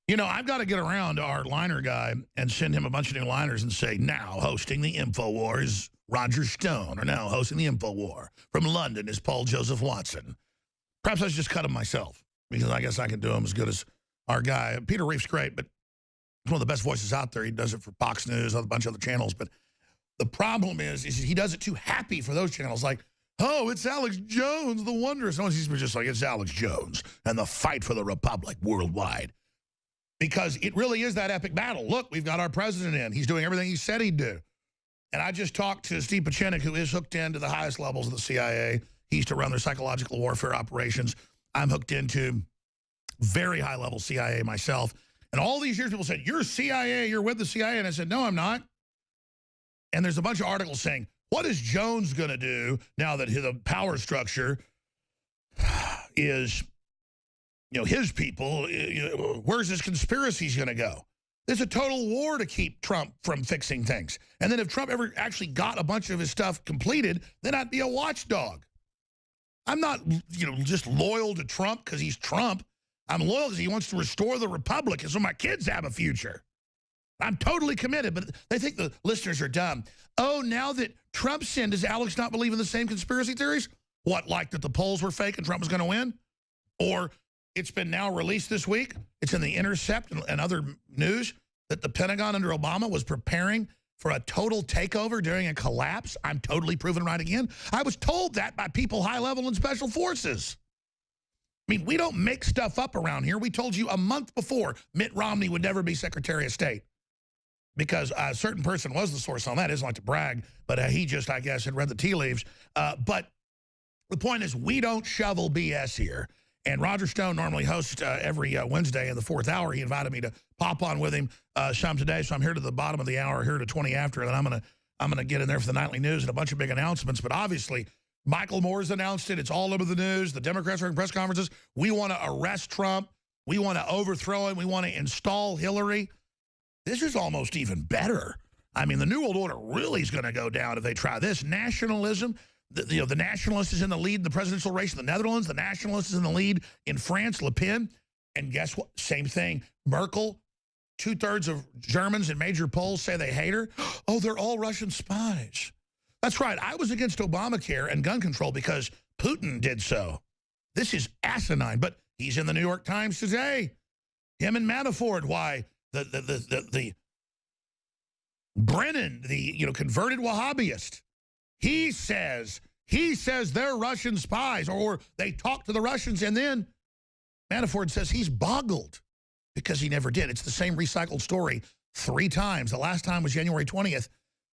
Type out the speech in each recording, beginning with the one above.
You know, I've got to get around to our liner guy and send him a bunch of new liners and say, now hosting the InfoWar is Roger Stone, or now hosting the InfoWar from London is Paul Joseph Watson. Perhaps I should just cut him myself, because I guess I can do him as good as our guy. Peter Reef's great, but he's one of the best voices out there. He does it for Fox News, a bunch of other channels. But the problem is he does it too happy for those channels. Like, oh, it's Alex Jones, the wondrous. No, he's just like, it's Alex Jones and the fight for the Republic worldwide. Because it really is that epic battle. Look, we've got our president in. He's doing everything he said he'd do. And I just talked to Steve Pieczenik, who is hooked into the highest levels of the CIA. He used to run their psychological warfare operations. I'm hooked into very high-level CIA myself. And all these years, people said, you're CIA, you're with the CIA. And I said, no, I'm not. And there's a bunch of articles saying, what is Jones going to do now that the power structure is... you know, his people, where's his conspiracies going to go? There's a total war to keep Trump from fixing things. And then if Trump ever actually got a bunch of his stuff completed, then I'd be a watchdog. I'm not, just loyal to Trump because he's Trump. I'm loyal because he wants to restore the Republic and so my kids have a future. I'm totally committed, but they think the listeners are dumb. Oh, now that Trump's in, does Alex not believe in the same conspiracy theories? What, like that the polls were fake and Trump was going to win? Or... it's been now released this week. It's in the Intercept and other news that the Pentagon under Obama was preparing for a total takeover during a collapse. I'm totally proven right again. I was told that by people high level in special forces. I mean, we don't make stuff up around here. We told you a month before Mitt Romney would never be Secretary of State because a certain person was the source on that. He doesn't like to brag, but he just, I guess, had read the tea leaves. But the point is, we don't shovel BS here. And Roger Stone normally hosts every Wednesday in the 4th hour. He invited me to pop on with him some today. So I'm here to the bottom of the hour, here to 20 after. And I'm gonna get in there for the nightly news and a bunch of big announcements. But obviously, Michael Moore's announced it. It's all over the news. The Democrats are in press conferences. We want to arrest Trump. We want to overthrow him. We want to install Hillary. This is almost even better. I mean, the New World Order really is going to go down if they try this. Nationalism. The nationalist is in the lead in the presidential race in the Netherlands. The nationalist is in the lead in France, Le Pen. And guess what? Same thing. Merkel, 2/3 of Germans in major polls say they hate her. Oh, they're all Russian spies. That's right. I was against Obamacare and gun control because Putin did so. This is asinine, but he's in the New York Times today. Him and Manafort. Why? The Brennan, the converted Wahhabist. He says they're Russian spies, or they talk to the Russians, and then Manafort says he's boggled because he never did. It's the same recycled story 3 times. The last time was January 20th.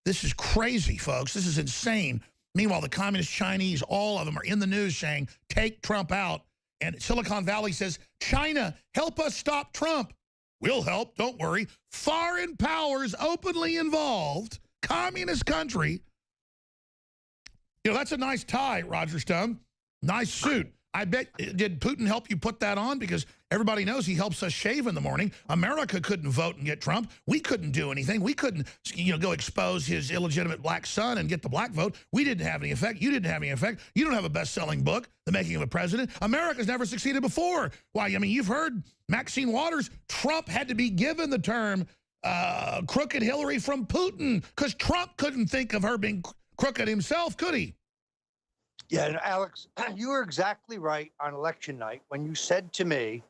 This is crazy, folks. This is insane. Meanwhile, the communist Chinese, all of them are in the news saying, take Trump out. And Silicon Valley says, China, help us stop Trump. We'll help, don't worry. Foreign powers openly involved, communist country. That's a nice tie, Roger Stone. Nice suit. I bet, did Putin help you put that on? Because everybody knows he helps us shave in the morning. America couldn't vote and get Trump. We couldn't do anything. We couldn't, go expose his illegitimate black son and get the black vote. We didn't have any effect. You didn't have any effect. You don't have a best-selling book, The Making of a President. America's never succeeded before. Why, you've heard Maxine Waters. Trump had to be given the term crooked Hillary from Putin because Trump couldn't think of her being crooked himself, could he? Yeah, and Alex, you were exactly right on election night when you said to me,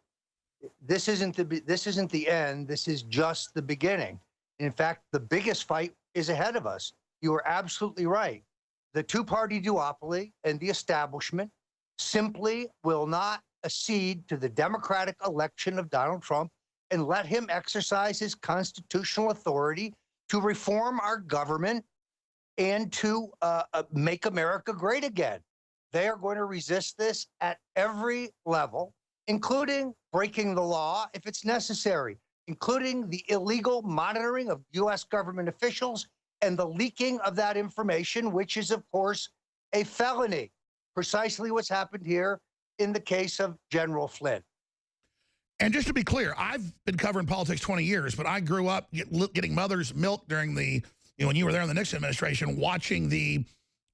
this isn't the end, this is just the beginning. In fact, the biggest fight is ahead of us. You were absolutely right. The two-party duopoly and the establishment simply will not accede to the democratic election of Donald Trump and let him exercise his constitutional authority to reform our government and to make America great again. They are going to resist this at every level, including breaking the law if it's necessary, including the illegal monitoring of U.S. government officials and the leaking of that information, which is, of course, a felony. Precisely what's happened here in the case of General Flynn. And just to be clear, I've been covering politics 20 years, but I grew up getting mother's milk during the, when you were there in the Nixon administration, watching the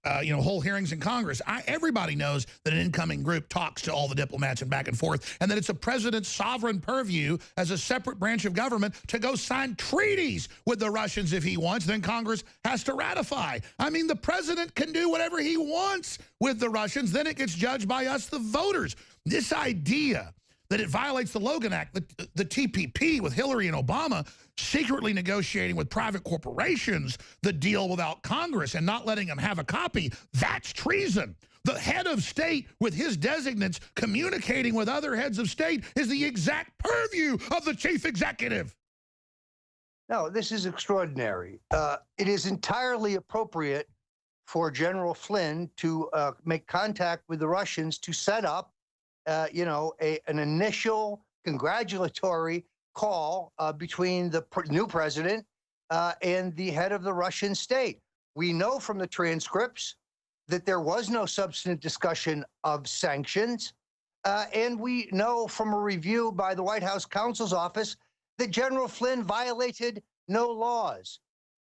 whole hearings in Congress. Everybody knows that an incoming group talks to all the diplomats and back and forth, and that it's a president's sovereign purview as a separate branch of government to go sign treaties with the Russians if he wants. Then Congress has to ratify. I mean, the president can do whatever he wants with the Russians. Then it gets judged by us, the voters. This idea that it violates the Logan Act, the TPP with Hillary and Obama, secretly negotiating with private corporations the deal without Congress and not letting them have a copy, that's treason. The head of state with his designates communicating with other heads of state is the exact purview of the chief executive. No, this is extraordinary. It is entirely appropriate for General Flynn to make contact with the Russians to set up an initial congratulatory call between the new president and the head of the Russian state. We know from the transcripts that there was no substantive discussion of sanctions. And we know from a review by the White House counsel's office that General Flynn violated no laws.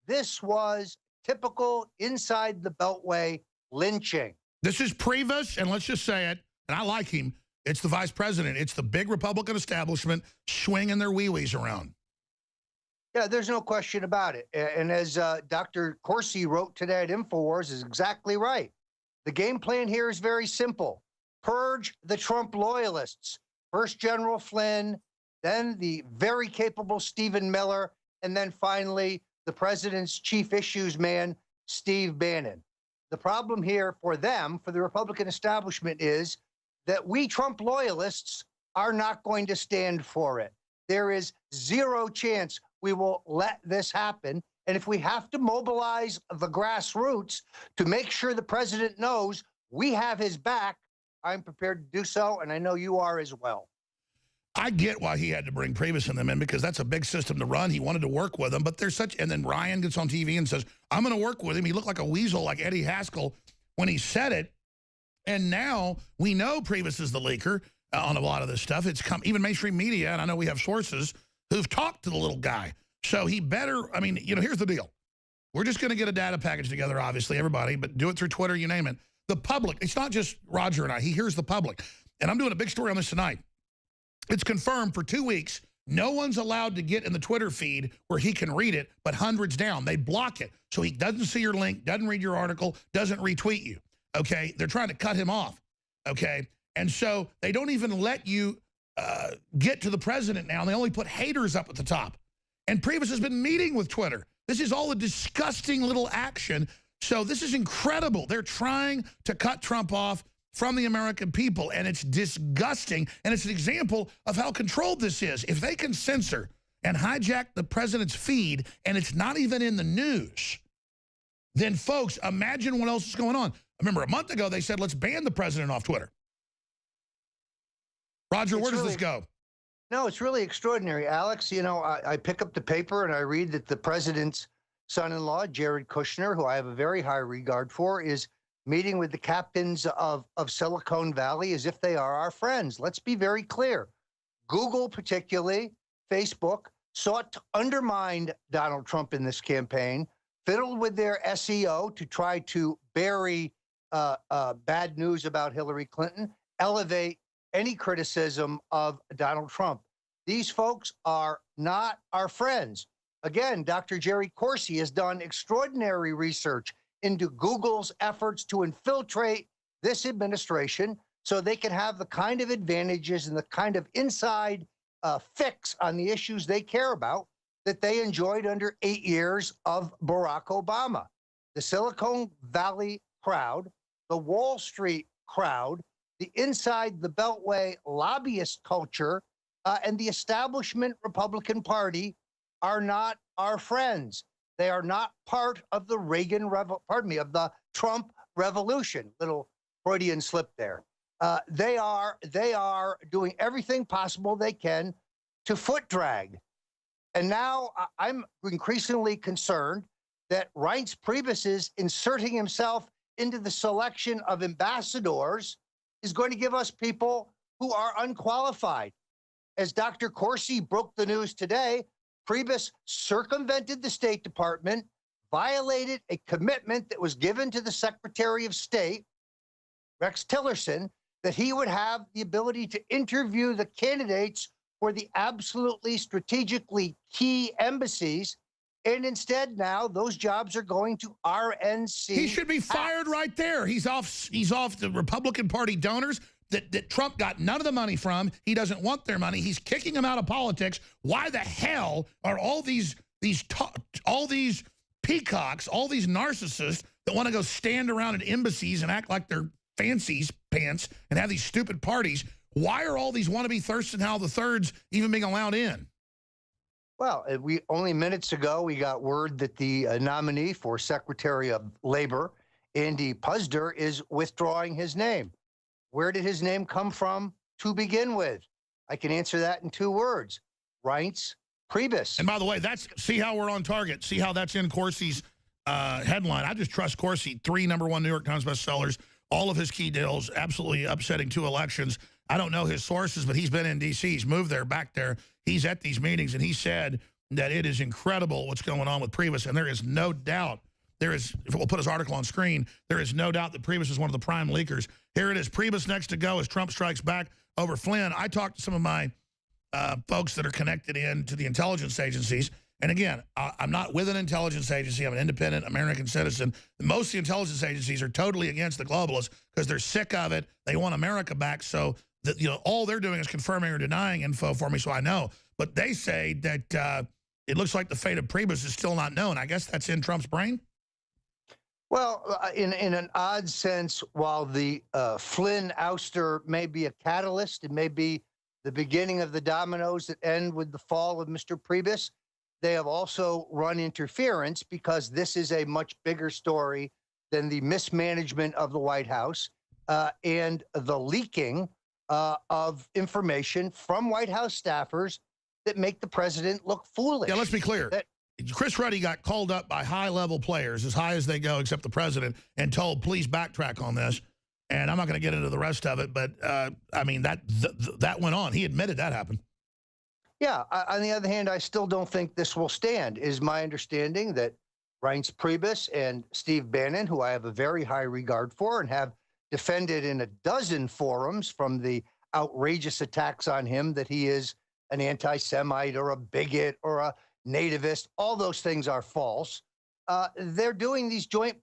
This was typical inside the Beltway lynching. This is Priebus, and let's just say it, and I like him. It's the vice president. It's the big Republican establishment swinging their wee-wees around. Yeah, there's no question about it. And as Dr. Corsi wrote today at InfoWars, is exactly right. The game plan here is very simple. Purge the Trump loyalists. First General Flynn, then the very capable Stephen Miller, and then finally the president's chief issues man, Steve Bannon. The problem here for them, for the Republican establishment, is that we Trump loyalists are not going to stand for it. There is zero chance we will let this happen. And if we have to mobilize the grassroots to make sure the president knows we have his back, I'm prepared to do so, and I know you are as well. I get why he had to bring Priebus and them in, because that's a big system to run. He wanted to work with them, but there's such, and then Ryan gets on TV and says, I'm going to work with him. He looked like a weasel like Eddie Haskell when he said it. And now we know Priebus is the leaker on a lot of this stuff. It's come, even mainstream media, and I know we have sources who've talked to the little guy. So he better, I mean, here's the deal. We're just going to get a data package together, obviously, everybody, but do it through Twitter, you name it. The public, it's not just Roger and I. He hears the public. And I'm doing a big story on this tonight. It's confirmed for 2 weeks, no one's allowed to get in the Twitter feed where he can read it, but hundreds down. They block it. So he doesn't see your link, doesn't read your article, doesn't retweet you. Okay, they're trying to cut him off, okay? And so they don't even let you get to the president now. They only put haters up at the top. And Priebus has been meeting with Twitter. This is all a disgusting little action. So this is incredible. They're trying to cut Trump off from the American people, and it's disgusting, and it's an example of how controlled this is. If they can censor and hijack the president's feed, and it's not even in the news, then, folks, imagine what else is going on. Remember, a month ago, they said, let's ban the president off Twitter. Roger, where does this go? No, it's really extraordinary, Alex. You know, I pick up the paper and I read that the president's son-in-law, Jared Kushner, who I have a very high regard for, is meeting with the captains of Silicon Valley as if they are our friends. Let's be very clear. Google, particularly, Facebook, sought to undermine Donald Trump in this campaign, fiddled with their SEO to try to bury bad news about Hillary Clinton, elevate any criticism of Donald Trump. These folks are not our friends. Again, Dr. Jerry Corsi has done extraordinary research into Google's efforts to infiltrate this administration so they can have the kind of advantages and the kind of inside fix on the issues they care about that they enjoyed under 8 years of Barack Obama. The Silicon Valley crowd, the Wall Street crowd, the inside the Beltway lobbyist culture, and the establishment Republican Party are not our friends. They are not part of the of the Trump revolution. Little Freudian slip there. They are doing everything possible they can to foot drag. And now I'm increasingly concerned that Reince Priebus is inserting himself into the selection of ambassadors is going to give us people who are unqualified. As Dr. Corsi broke the news today, Priebus circumvented the State Department, violated a commitment that was given to the Secretary of State, Rex Tillerson, that he would have the ability to interview the candidates for the absolutely strategically key embassies. And instead now those jobs are going to RNC. He should be fired right there. He's off the Republican Party donors that Trump got none of the money from. He doesn't want their money. He's kicking them out of politics. Why the hell are all these peacocks, all these narcissists that want to go stand around at embassies and act like they're fancies pants and have these stupid parties? Why are all these wannabe Thurston Howell IIIs even being allowed in? Well, we only minutes ago, we got word that the nominee for Secretary of Labor, Andy Puzder, is withdrawing his name. Where did his name come from to begin with? I can answer that in 2 words. Reince Priebus. And by the way, see how we're on target. See how that's in Corsi's headline. I just trust Corsi. 3 #1 New York Times bestsellers, all of his key deals, absolutely upsetting 2 elections. I don't know his sources, but he's been in D.C. He's moved there, back there. He's at these meetings, and he said that it is incredible what's going on with Priebus, and there is no doubt. If we'll put his article on screen, there is no doubt that Priebus is one of the prime leakers. Here it is, Priebus next to go as Trump strikes back over Flynn. I talked to some of my folks that are connected in to the intelligence agencies. And again, I'm not with an intelligence agency. I'm an independent American citizen. Most of the intelligence agencies are totally against the globalists because they're sick of it. They want America back. So that, all they're doing is confirming or denying info for me, so I know. But they say that it looks like the fate of Priebus is still not known. I guess that's in Trump's brain. Well, in an odd sense, while the Flynn ouster may be a catalyst, it may be the beginning of the dominoes that end with the fall of Mr. Priebus, they have also run interference because this is a much bigger story than the mismanagement of the White House and the leaking of information from White House staffers that make the president look foolish. Yeah, let's be clear. Chris Ruddy got called up by high-level players, as high as they go, except the president, and told, please backtrack on this. And I'm not going to get into the rest of it, but, I mean, that went on. He admitted that happened. Yeah, on the other hand, I still don't think this will stand. It is my understanding that Reince Priebus and Steve Bannon, who I have a very high regard for and have defended in a dozen forums from the outrageous attacks on him that he is an anti-Semite or a bigot or a nativist, all those things are false. They're doing these joint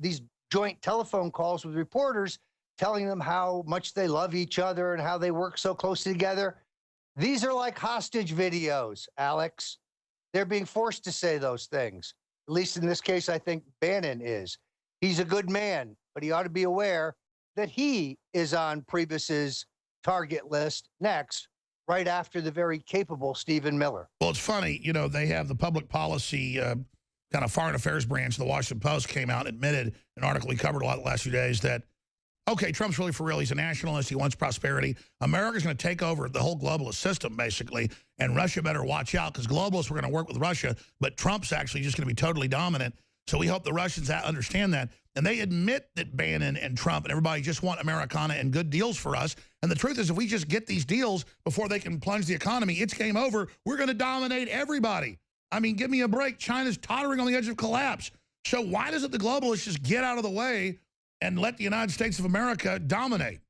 these joint telephone calls with reporters, telling them how much they love each other and how they work so closely together. These are like hostage videos, Alex. They're being forced to say those things. At least in this case, I think Bannon is. He's a good man, but he ought to be aware that he is on Priebus's target list next, right after the very capable Stephen Miller. Well, it's funny, they have the public policy kind of foreign affairs branch. The Washington Post came out and admitted, an article we covered a lot the last few days, that, okay, Trump's really for real. He's a nationalist. He wants prosperity. America's going to take over the whole globalist system, basically, and Russia better watch out because globalists were going to work with Russia, but Trump's actually just going to be totally dominant. So we hope the Russians understand that. And they admit that Bannon and Trump and everybody just want Americana and good deals for us. And the truth is, if we just get these deals before they can plunge the economy, it's game over. We're going to dominate everybody. I mean, give me a break. China's tottering on the edge of collapse. So why doesn't the globalists just get out of the way and let the United States of America dominate?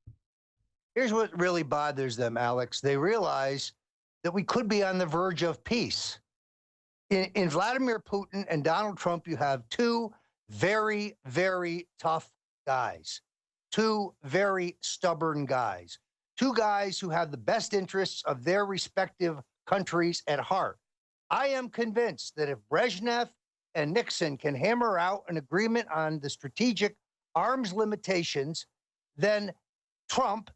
Here's what really bothers them, Alex. They realize that we could be on the verge of peace. In Vladimir Putin and Donald Trump, you have 2 very, very tough guys, 2 very stubborn guys, 2 guys who have the best interests of their respective countries at heart. I am convinced that if Brezhnev and Nixon can hammer out an agreement on the strategic arms limitations, then Trump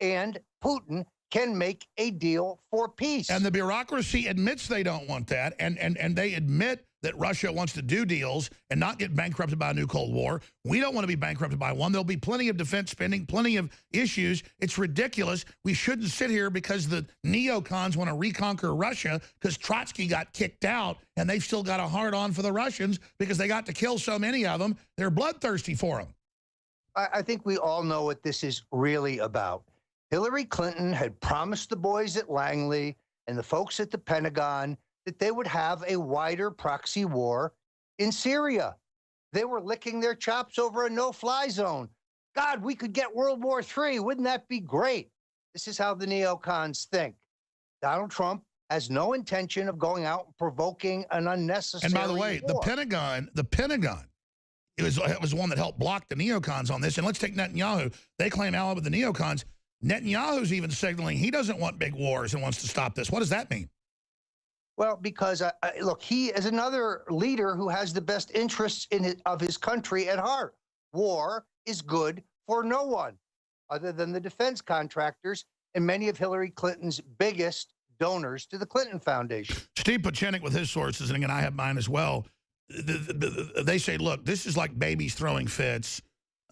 and Putin can make a deal for peace. And the bureaucracy admits they don't want that, and they admit that Russia wants to do deals and not get bankrupted by a new Cold War. We don't want to be bankrupted by one. There'll be plenty of defense spending, plenty of issues. It's ridiculous. We shouldn't sit here because the neocons want to reconquer Russia because Trotsky got kicked out, and they've still got a hard-on for the Russians because they got to kill so many of them. They're bloodthirsty for them. I think we all know what this is really about. Hillary Clinton had promised the boys at Langley and the folks at the Pentagon that they would have a wider proxy war in Syria. They were licking their chops over a no-fly zone. God, we could get World War III. Wouldn't that be great? This is how the neocons think. Donald Trump has no intention of going out and provoking an unnecessary And by the way, war. the Pentagon, it was one that helped block the neocons on this. And let's take Netanyahu. They claim ally with the neocons. Netanyahu's even signaling he doesn't want big wars and wants to stop this. What does that mean? Well, because look, he is another leader who has the best interests of his country at heart. War is good for no one other than the defense contractors and many of Hillary Clinton's biggest donors to the Clinton Foundation. Steve Pachinik with his sources, and again, I have mine as well. They say, look, this is like babies throwing fits.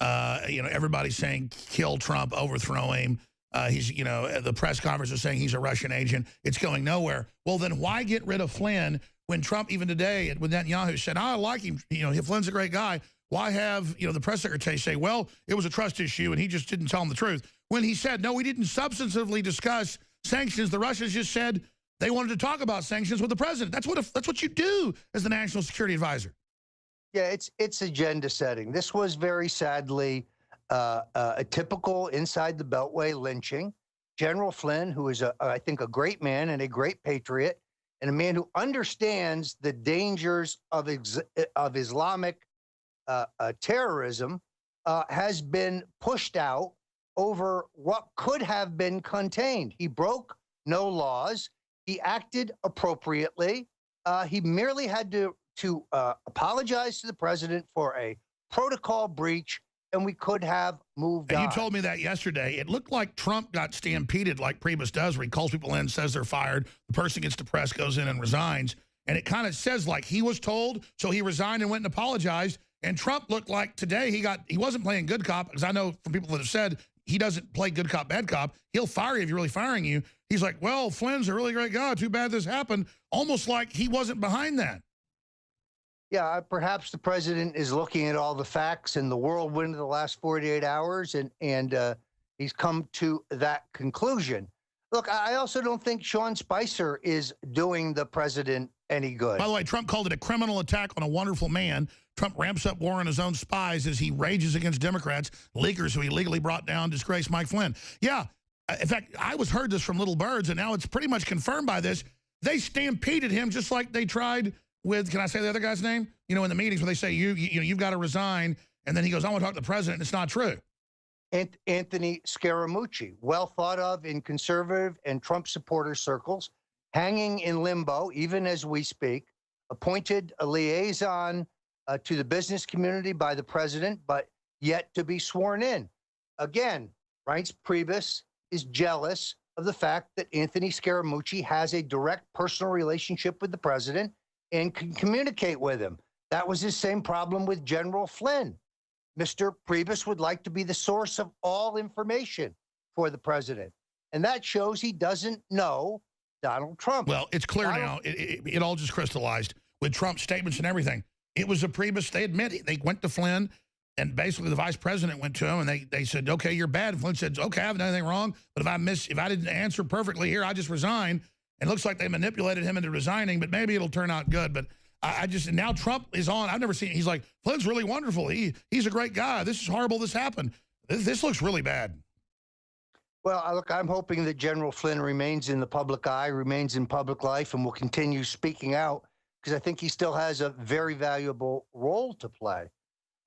You know, everybody's saying kill Trump, overthrow him. He's, you know, the press conference is saying he's a Russian agent. It's going nowhere. Well, then why get rid of Flynn when Trump, even today, with Netanyahu, said, I like him. You know, Flynn's a great guy. Why have, you know, the press secretary say, well, it was a trust issue and he just didn't tell him the truth? When he said, no, we didn't substantively discuss sanctions. The Russians just said they wanted to talk about sanctions with the president. That's what you do as the national security advisor. Yeah, it's agenda setting. This was very sadly a typical inside the Beltway lynching. General Flynn, who is, I think, a great man and a great patriot, and a man who understands the dangers of Islamic terrorism, has been pushed out over what could have been contained. He broke no laws. He acted appropriately. He merely had to apologize to the president for a protocol breach, and we could have moved on. You told me that yesterday. It looked like Trump got stampeded like Priebus does, where he calls people in, says they're fired. The person gets depressed, goes in and resigns. And it kind of says like he was told, so he resigned and went and apologized. And Trump looked like today he wasn't playing good cop, because I know from people that have said he doesn't play good cop, bad cop. He'll fire you if you're really firing you. He's like, well, Flynn's a really great guy. Too bad this happened. Almost like he wasn't behind that. Yeah, perhaps the president is looking at all the facts and the whirlwind of the last 48 hours, and he's come to that conclusion. Look, I also don't think Sean Spicer is doing the president any good. By the way, Trump called it a criminal attack on a wonderful man. Trump ramps up war on his own spies as he rages against Democrats, leakers who he legally brought down, disgraced Mike Flynn. Yeah, in fact, I heard this from Little Birds, and now it's pretty much confirmed by this. They stampeded him just like they tried with, can I say the other guy's name? You know, in the meetings where they say, you've got to resign, and then he goes, I want to talk to the president, and it's not true. Anthony Scaramucci, well thought of in conservative and Trump supporter circles, hanging in limbo, even as we speak, appointed a liaison to the business community by the president, but yet to be sworn in. Again, Reince Priebus is jealous of the fact that Anthony Scaramucci has a direct personal relationship with the president and can communicate with him. That was his same problem with General Flynn. Mr. Priebus would like to be the source of all information for the president. And that shows he doesn't know Donald Trump. Well, it's clear now. It all just crystallized with Trump's statements and everything. It was a Priebus. They admit it. They went to Flynn, and basically the vice president went to him, and they said, okay, you're bad. And Flynn said, okay, I haven't done anything wrong, but if I didn't answer perfectly here, I just resign. And it looks like they manipulated him into resigning, but maybe it'll turn out good. But now Trump is on. I've never seen it. He's like, Flynn's really wonderful. He's a great guy. This is horrible. This happened. This looks really bad. Well, look, I'm hoping that General Flynn remains in the public eye, remains in public life, and will continue speaking out, because I think he still has a very valuable role to play.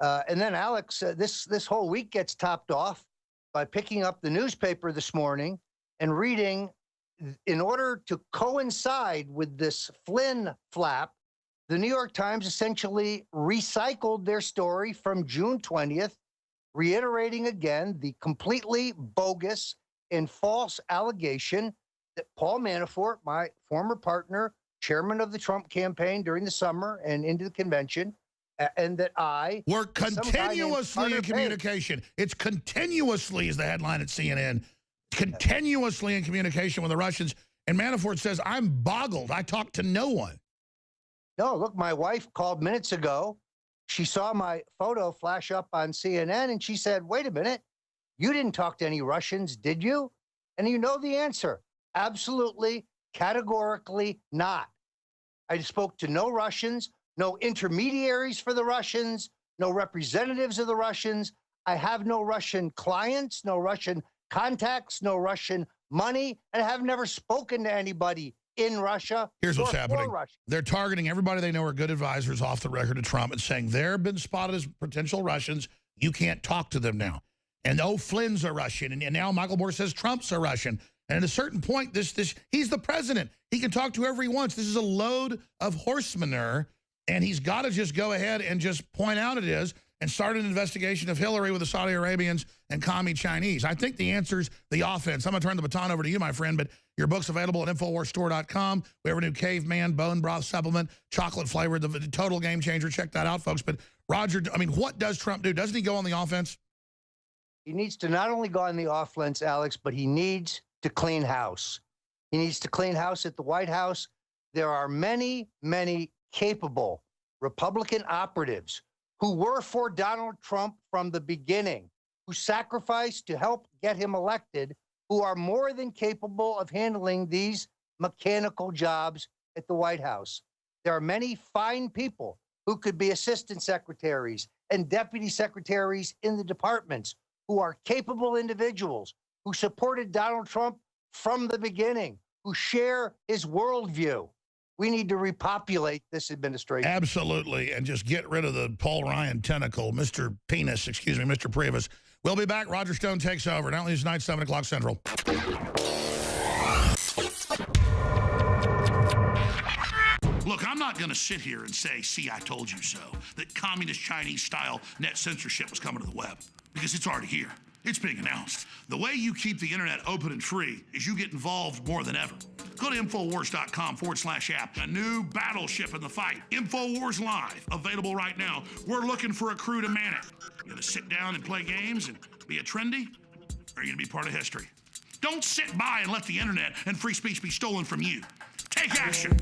And then, Alex, this whole week gets topped off by picking up the newspaper this morning and reading, in order to coincide with this Flynn flap, the New York Times essentially recycled their story from June 20th, reiterating again the completely bogus and false allegation that Paul Manafort, my former partner, chairman of the Trump campaign during the summer and into the convention, and that we're continuously in communication. It's continuously is the headline at CNN. Continuously in communication with the Russians. And Manafort says, I'm boggled. I talked to no one. No, look, my wife called minutes ago. She saw my photo flash up on CNN, and she said, wait a minute, you didn't talk to any Russians, did you? And you know the answer. Absolutely, categorically not. I spoke to no Russians, no intermediaries for the Russians, no representatives of the Russians. I have no Russian clients, no Russian contacts, no Russian money, and I have never spoken to anybody in Russia. Here's what's or for happening. Russia. They're targeting everybody they know are good advisors off the record to Trump and saying they've been spotted as potential Russians. You can't talk to them now. And Flynn's a Russian. And now Michael Moore says Trump's a Russian. And at a certain point, he's the president. He can talk to whoever he wants. This is a load of horse manure. And he's got to just go ahead and just point out it is and start an investigation of Hillary with the Saudi Arabians and commie Chinese. I think the answer's the offense. I'm going to turn the baton over to you, my friend, but your book's available at InfoWarsStore.com. We have a new caveman bone broth supplement, chocolate flavored, the total game changer. Check that out, folks. But Roger, I mean, what does Trump do? Doesn't he go on the offense? He needs to not only go on the offense, Alex, but he needs to clean house. He needs to clean house at the White House. There are many, many capable Republican operatives who were for Donald Trump from the beginning, who sacrificed to help get him elected, who are more than capable of handling these mechanical jobs at the White House. There are many fine people who could be assistant secretaries and deputy secretaries in the departments who are capable individuals who supported Donald Trump from the beginning, who share his worldview. We need to repopulate this administration. Absolutely, and just get rid of the Paul Ryan tentacle, Mr. Penis, excuse me, Mr. Priebus. We'll be back. Roger Stone takes over. Now it's tonight, 7 o'clock Central. Look, I'm not going to sit here and say, see, I told you so, that communist Chinese-style net censorship was coming to the web, because it's already here. It's being announced. The way you keep the internet open and free is you get involved more than ever. Go to Infowars.com/app. A new battleship in the fight. Infowars Live, available right now. We're looking for a crew to man it. You gonna sit down and play games and be a trendy? Or are you gonna be part of history? Don't sit by and let the internet and free speech be stolen from you. Take action.